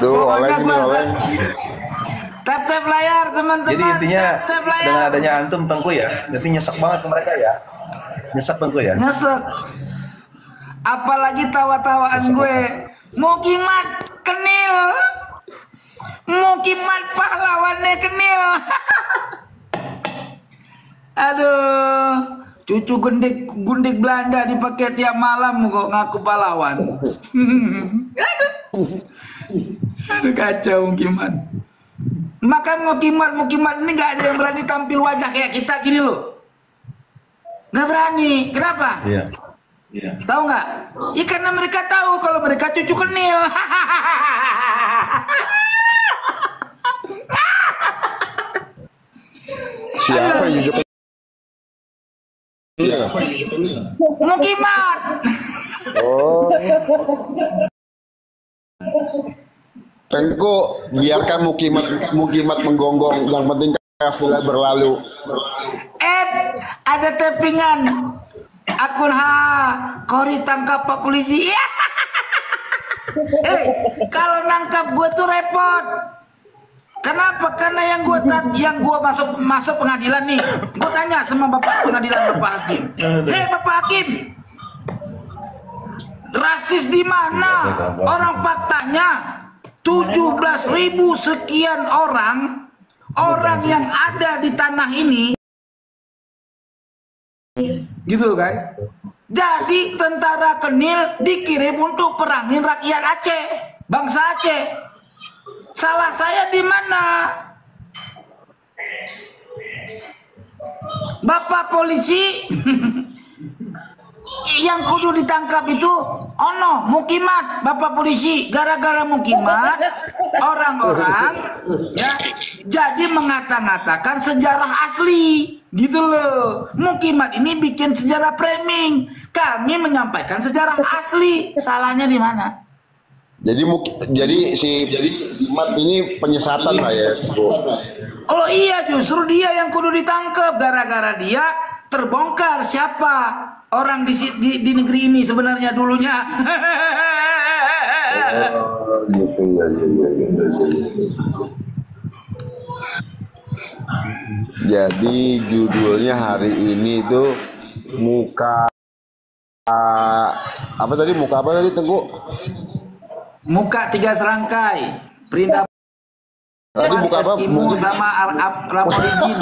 Duh, oleng ini oleng. Tap-tap layar teman-teman. Jadi intinya tap layar. dengan adanya antum Tengku ya, jadi nyesek banget ke mereka ya. Nyesek Tengku ya. Nyesek. Apalagi tawa-tawaan gue. Mukimat kenil. Mukimat pahlawannya kenil. Aduh, cucu gundik Belanda dipakai tiap malam kok ngaku pahlawan. Aduh kacau Mukimat. Maka Mukimat ini nggak ada yang berani tampil wajah kayak kita gini loh. Nggak berani. Kenapa? Iya. Tahu nggak? Ya karena mereka tahu kalau mereka cucu kenil. Siapa yang cucu kenil? Mukimat. Oh. Tengku, biarkan mukimat menggonggong. Yang penting kafilah berlalu. Ada tappingan akun Kori tangkap Pak Polisi. Kalau nangkap gue tuh repot. Kenapa? Karena yang gue masuk pengadilan nih. Gue tanya sama Bapak pengadilan, Bapak Hakim. Bapak Hakim, rasis di mana? Orang faktanya 17.000 sekian orang yang ada di tanah ini, gitu kan? Jadi tentara kenil dikirim untuk perangin rakyat Aceh, bangsa Aceh. Salah saya di mana? Bapak polisi yang kudu ditangkap itu Mukimat, Bapak polisi. Gara-gara Mukimat orang-orang ya jadi mengata-ngatakan sejarah asli gitu loh. Mukimat ini bikin sejarah framing, kami menyampaikan sejarah asli. Salahnya di mana? Jadi si Mukimat ini penyesatan lah ya. Oh iya, justru dia yang kudu ditangkap. Gara-gara dia terbongkar siapa orang di negeri ini sebenarnya dulunya. Gitu ya. Jadi judulnya hari ini itu muka apa tadi Tengku? Muka 3 serangkai. Perintah Tadi buka apa? Eskimo sama Amorijin.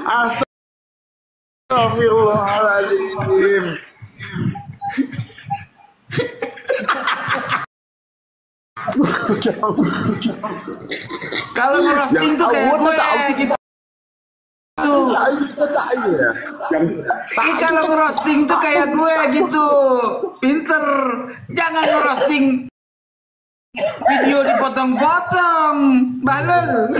Astagfirullahaladzim. Kalau ngerosting tuh kayak gue gitu. Kalau ngerosting tuh kayak gue gitu. Pinter. Jangan ngerosting video dipotong-potong. Balel.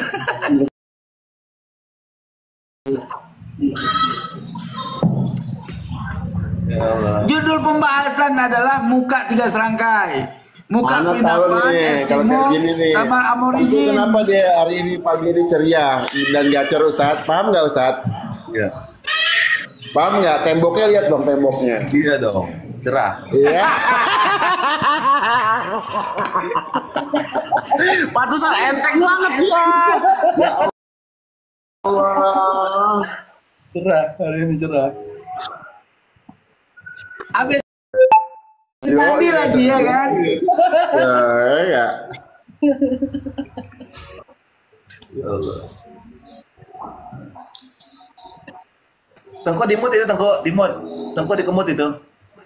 Judul pembahasan adalah muka 3 serangkai. Muka Pindapan, Eskimo, sama Amorijin. Kenapa dia hari ini pagi ini ceria dan gacor Ustadz? Paham nggak Ustadz? Iya. Paham nggak? Temboknya lihat dong temboknya. Iya dong, cerah. Iya. Pantesan enteng banget ya. Ya Allah. Cerah, hari ini cerah. Habis mandi lagi ya kan? Ya. Ya Allah. Tengku dimut itu, Tengku dikemut itu.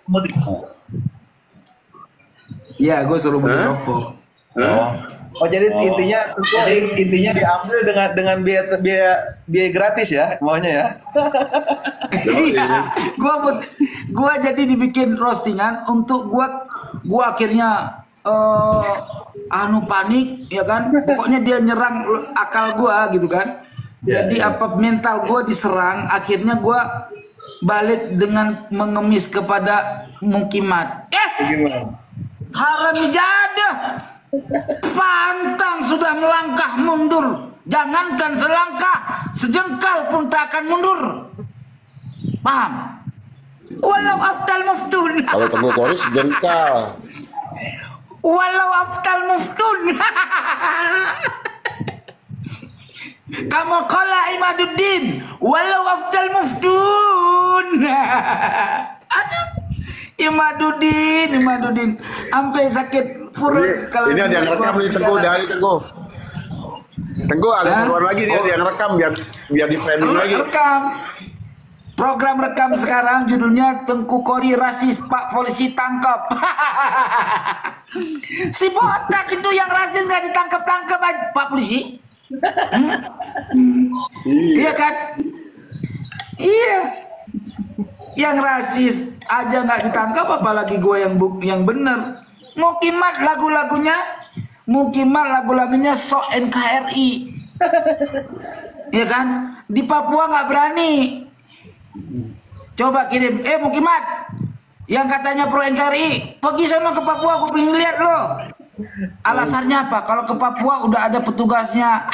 Kemut itu. Iya, gue suruh beli rokok. Oh jadi intinya diambil dengan biaya gratis ya maunya ya. Iya, gua jadi dibikin roastingan untuk gua akhirnya panik ya kan. Pokoknya dia nyerang akal gua gitu kan. Jadi apa mental gua diserang, akhirnya gua balik dengan mengemis kepada Mukimat. Haram ijadah. Pantang sudah melangkah mundur. Jangankan selangkah, sejengkal pun tak akan mundur. Paham? Walau afdal muftun. Kalau Tengku Koris jengkal. Walau afdal muftun. Kamu kala Imaduddin. Walau afdal muftun. Imaduddin. Sampai sakit perut kalau Ini ada yang rekam nih Tengku, dari Tengku. Tengku agak seruan lagi dia ada yang rekam biar di framing lagi. Rekam. Program rekam sekarang judulnya Tengku Kori rasis, Pak Polisi tangkap. Si botak itu yang rasis nggak ditangkap-tangkap aja, Pak Polisi. Iya kan? Iya. Yang rasis aja nggak ditangkap, apalagi gue yang bener. Mukimat lagu-lagunya sok NKRI. Iya kan? Di Papua nggak berani. Coba kirim, Mukimat yang katanya pro NKRI, pergi sana ke Papua, aku pengen lihat lo. Alasannya apa? Kalau ke Papua udah ada petugasnya.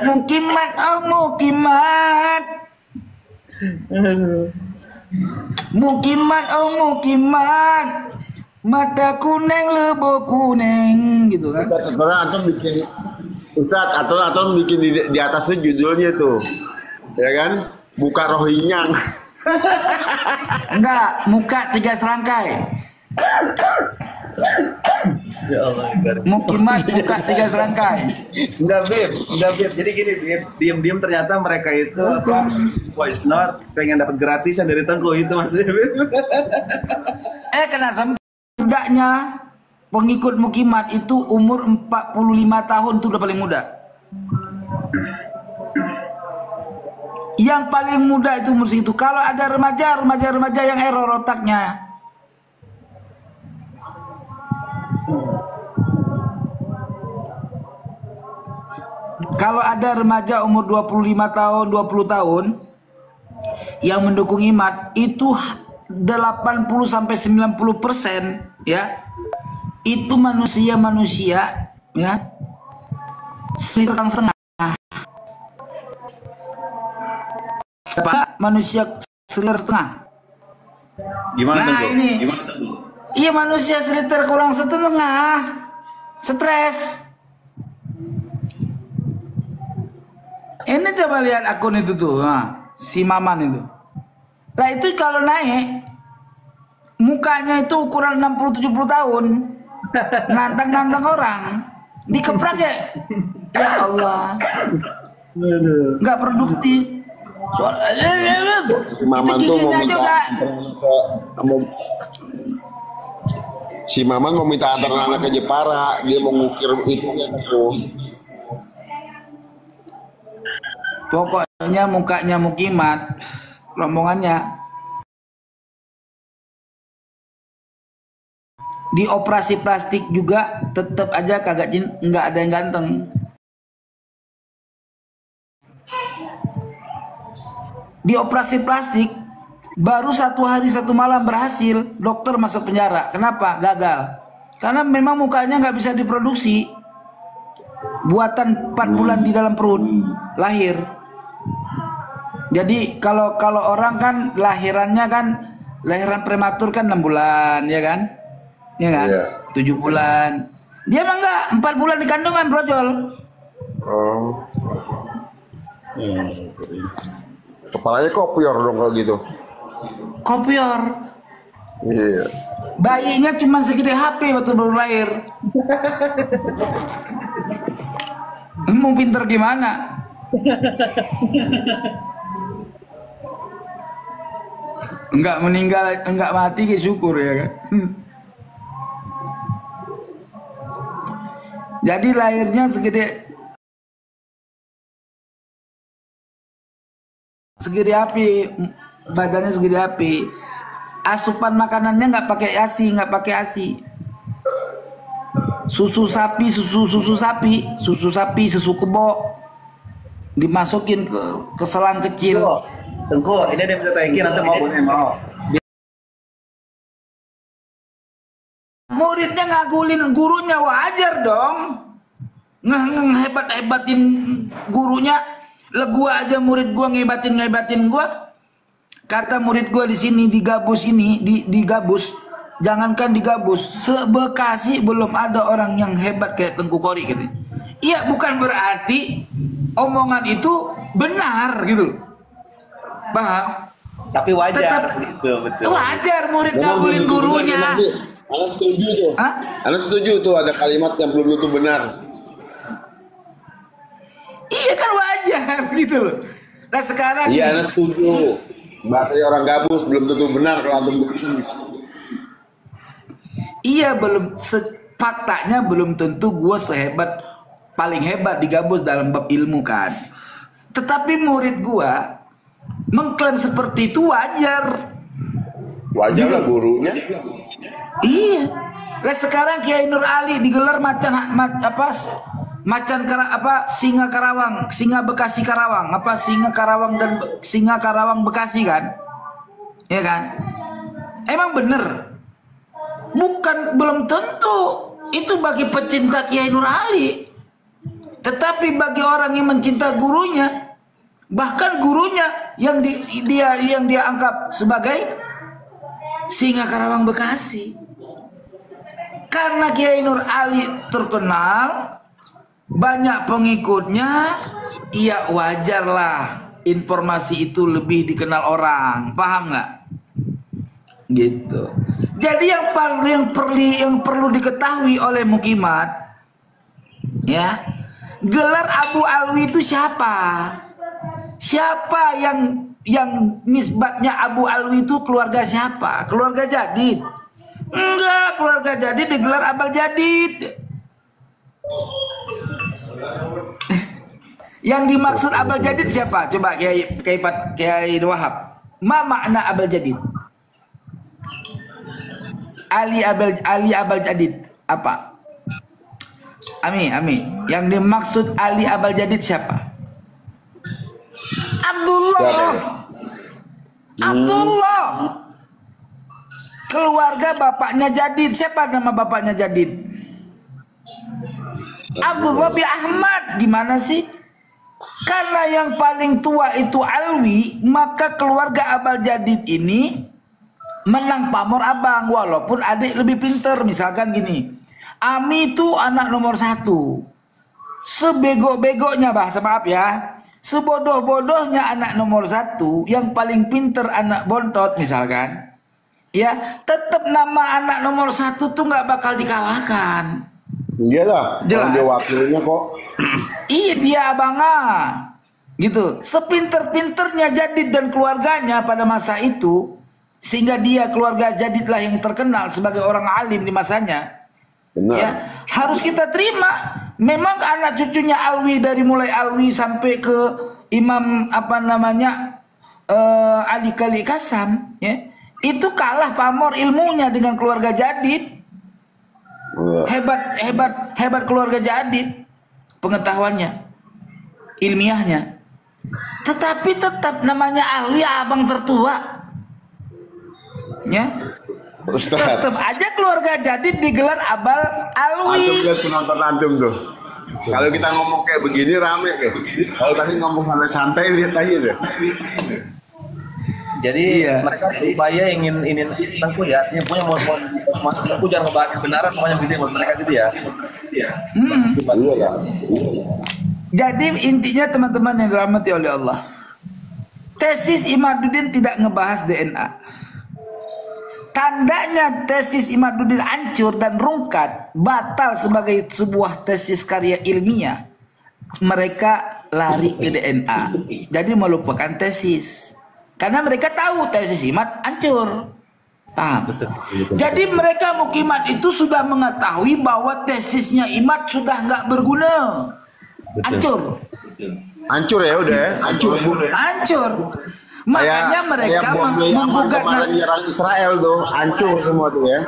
Mukimat, Mukimat, mata kuning lebo kuning gitu kan. Antum bikin Ustaz, atau bikin di atasnya judulnya tuh, ya kan? Buka rohinyang. Enggak, muka 3 serangkai. Ya Allah, Mukimat muka 3 serangkai. Enggak Bib. Jadi gini Bib, diam-diam ternyata mereka itu voice note pengen dapat gratisan dari Tengku, itu maksudnya Bib. Kena sempurnanya pengikut Mukimat itu umur 45 tahun itu udah paling muda. Yang paling muda itu umur segitu. Kalau ada remaja yang error otaknya. Kalau ada remaja umur 25 tahun, 20 tahun yang mendukung Imat itu 80 sampai 90% ya. Itu manusia ya. Setengah. Manusia setengah. Gimana Nah, Tengku? ini. Gimana Tengku? Iya, manusia seliter kurang setengah. Stres. Ini coba lihat akun itu tuh, si Maman itu. Nah itu kalau naik, mukanya itu ukuran 60-70 tahun, nantang orang, dikeprak ya. Ya Allah, nggak produktif. Maman tuh mau minta si Maman mau minta antar anak ke Jepara, dia mau ngukir itu. Pokoknya mukanya Mukimat, rombongannya di operasi plastik juga tetap aja nggak ada yang ganteng. Di operasi plastik baru 1 hari 1 malam berhasil, dokter masuk penjara. Kenapa? Gagal. Karena memang mukanya nggak bisa diproduksi. Buatan 4 bulan di dalam perut lahir. Jadi kalau orang kan lahiran prematur kan 6 bulan ya kan? Ya kan? Iya. 7 bulan. Dia mah enggak, 4 bulan di kandungan brojol. Oh. Kepalanya kopior dong kalau gitu. Kopior. Iya. Bayinya cuma segede HP waktu baru lahir. Mau pinter gimana? Enggak meninggal, enggak mati, syukur ya kan. Jadi lahirnya segede api, badannya segede api. Asupan makanannya nggak pakai ASI. Susu sapi, susu kebo dimasukin ke selang kecil. Tengku, ini dia minta taikin, nanti mau. Muridnya ngagulin gurunya, wajar dong. Ngehebat-hebatin gurunya. Lah gua aja murid gua ngebatin gua. Kata murid gua di sini di Gabus ini, di Gabus, jangankan di Gabus, se-Bekasi belum ada orang yang hebat kayak Tengku Kori gitu. Iya, bukan berarti omongan itu benar gitu. Paham? Tapi wajar Tetap gitu, betul. wajar murid Memang ngabulin belum tentu benar, gurunya. nanti. Anak setuju tuh. Hah? Anak setuju tuh ada kalimat yang belum tentu benar. Iya kan wajar gitu loh. Nah sekarang Iya, nih, anak setuju. Bahasa orang Gabus belum tentu benar kalau antum begitu. iya faktanya belum tentu gue paling hebat di Gabus dalam bab ilmu kan. Tetapi murid gue mengklaim seperti itu wajar. Wajar lah gurunya. Iya. Lah sekarang Kiai Nur Ali digelar singa Bekasi Karawang, singa Karawang Bekasi kan? Ya kan? Emang bener? Belum tentu itu bagi pecinta Kiai Nur Ali. Tetapi bagi orang yang mencinta gurunya, bahkan gurunya yang dia anggap sebagai singa Karawang Bekasi. Karena Kiai Nur Ali terkenal, banyak pengikutnya, ya wajarlah informasi itu lebih dikenal orang. Paham nggak? Gitu. Jadi yang perlu diketahui oleh Mukimat, ya, gelar Abu Alwi itu siapa? Siapa yang nisbatnya Abu Alwi itu keluarga siapa? Keluarga Jadid? Enggak, keluarga Jadid digelar Abal Jadid. Yang dimaksud Abal Jadid siapa? Coba Kiai Wahab. Ma makna Abal Jadid? Ali Abal Jadid apa? Ami. Yang dimaksud Ali Abal Jadid siapa? Abdullah. Abdullah. Keluarga bapaknya Jadid. Siapa nama bapaknya Jadid? Abdullah bin Ahmad. Gimana sih? Karena yang paling tua itu Alwi, maka keluarga Abal Jadid ini menang pamor abang, walaupun adik lebih pinter. Misalkan gini, Ami itu anak nomor 1. Sebego-begonya, bahasa maaf ya, sebodoh-bodohnya anak nomor 1, yang paling pinter anak bontot misalkan, ya tetap nama anak nomor 1 tuh nggak bakal dikalahkan. Iya lah, Jelas. dia wakilnya kok. Iya, dia abangnya gitu. Sepinter-pinternya Jadid dan keluarganya pada masa itu, sehingga dia keluarga Jadidlah yang terkenal sebagai orang alim di masanya. Benar. Ya, harus kita terima. Memang anak cucunya Alwi, dari mulai Alwi sampai ke Imam Ali Kali Kasam, ya, itu kalah pamor ilmunya dengan keluarga Jadid. Hebat keluarga Jadid, pengetahuannya, ilmiahnya. Tetapi tetap namanya Alwi abang tertua. Ya. Ustaz. Tetap aja keluarga Jadid digelar Abal Alwi. Antum lihat penonton antum tuh. Kalau kita ngomong kayak begini rame kayak. Kalau tadi ngomong santai lihat aja deh. Jadi Iya. mereka berupaya ingin Tengku ya, yang punya mau Tengku jangan ngebahas kebenaran, pokoknya gitu buat mereka gitu ya. Iya lah. Jadi intinya teman-teman yang dirahmati oleh Allah, tesis Imaduddin tidak ngebahas DNA. Tandanya tesis Imaduddin hancur dan rungkat, batal sebagai sebuah tesis karya ilmiah, mereka lari ke DNA. Jadi melupakan tesis. Karena mereka tahu tesis Imad hancur. Paham? Betul. Jadi mereka Mukimat itu sudah mengetahui bahwa tesisnya Imad sudah nggak berguna. Hancur. Hancur ya udah ya. Hancur. Hancur. Makanya mereka menggugat nyerang Israel tuh. Hancur semua tuh ya.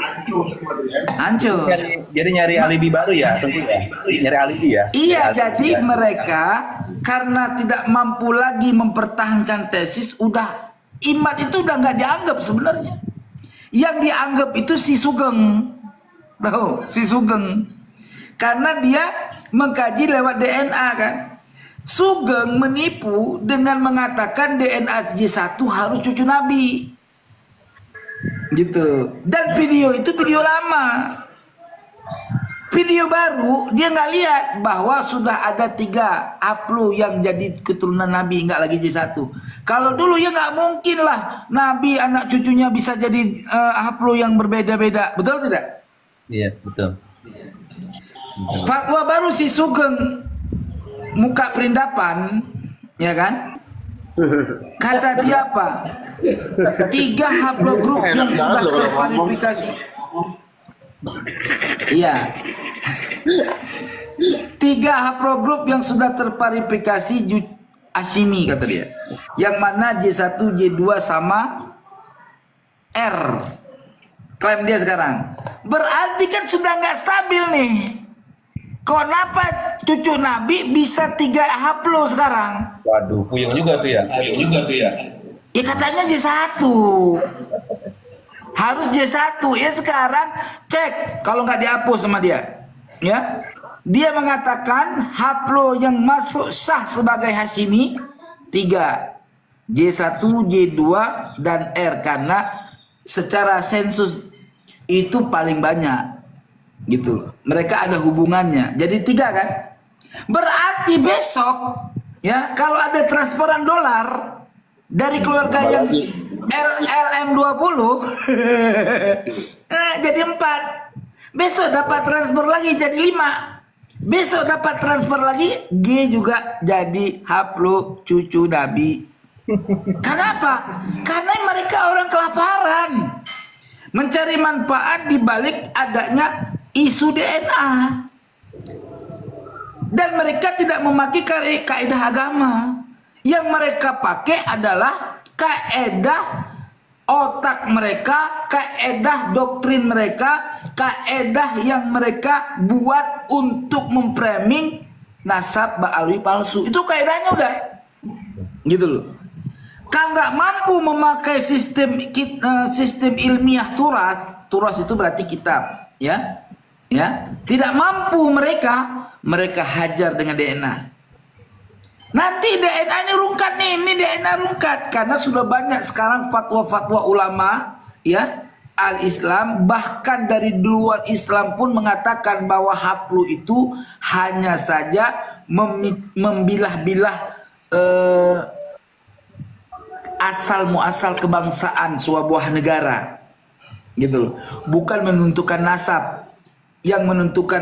hancur. Jadi nyari alibi baru ya, Tengku ya. Nyari alibi ya. Iya, Nyari alibi jadi ya. mereka karena tidak mampu lagi mempertahankan tesis, Imad itu udah nggak dianggap sebenarnya. Yang dianggap itu si Sugeng, tahu si Sugeng, karena dia mengkaji lewat DNA kan. Sugeng menipu dengan mengatakan DNA J1 harus cucu Nabi. Gitu. Dan video itu video lama. Video baru dia nggak lihat bahwa sudah ada 3 Haplu yang jadi keturunan Nabi, nggak lagi J1. Kalau dulu ya nggak mungkin lah Nabi anak cucunya bisa jadi Haplu yang berbeda-beda, betul tidak? Iya, betul. Fatwa baru si Sugeng muka perindapan, ya kan? Kata dia apa? 3 haplogroup yang sudah terverifikasi. Iya. 3 haplogroup yang sudah terverifikasi Hashimi kata dia. Yang mana J1, J2 sama R. Klaim dia sekarang. Berarti kan sudah nggak stabil nih. Kenapa cucu Nabi bisa 3 haplo sekarang? Waduh, puyeng juga tuh ya. Ya katanya J1. Harus J1. Ya sekarang cek kalau nggak dihapus sama dia. Ya. Dia mengatakan haplo yang masuk sah sebagai Hashimi 3. J1, J2 dan R karena secara sensus itu paling banyak. Gitu. Mereka ada hubungannya. Jadi 3 kan? Berarti besok ya kalau ada transferan dolar dari keluarga yang LM20 jadi 4. Besok dapat transfer lagi jadi 5. Besok dapat transfer lagi G juga jadi haplo cucu Nabi. Kenapa? Karena mereka orang kelaparan. Mencari manfaat di balik adanya isu DNA. Dan mereka tidak memakai kaidah agama. Yang mereka pakai adalah kaidah otak mereka, kaidah doktrin mereka, kaidah yang mereka buat untuk memframing nasab ba'alwi palsu. Itu kaidahnya udah. Gitu loh. Kalau nggak mampu memakai sistem ilmiah turas itu berarti kitab, ya, tidak mampu mereka hajar dengan DNA. Nanti DNA ini rungkat nih, ini DNA rungkat karena sudah banyak sekarang fatwa-fatwa ulama, ya, al-Islam bahkan dari luar Islam pun mengatakan bahwa haplu itu hanya saja membilah-bilah asal muasal kebangsaan sebuah negara, gitu loh. Bukan menentukan nasab. Yang menentukan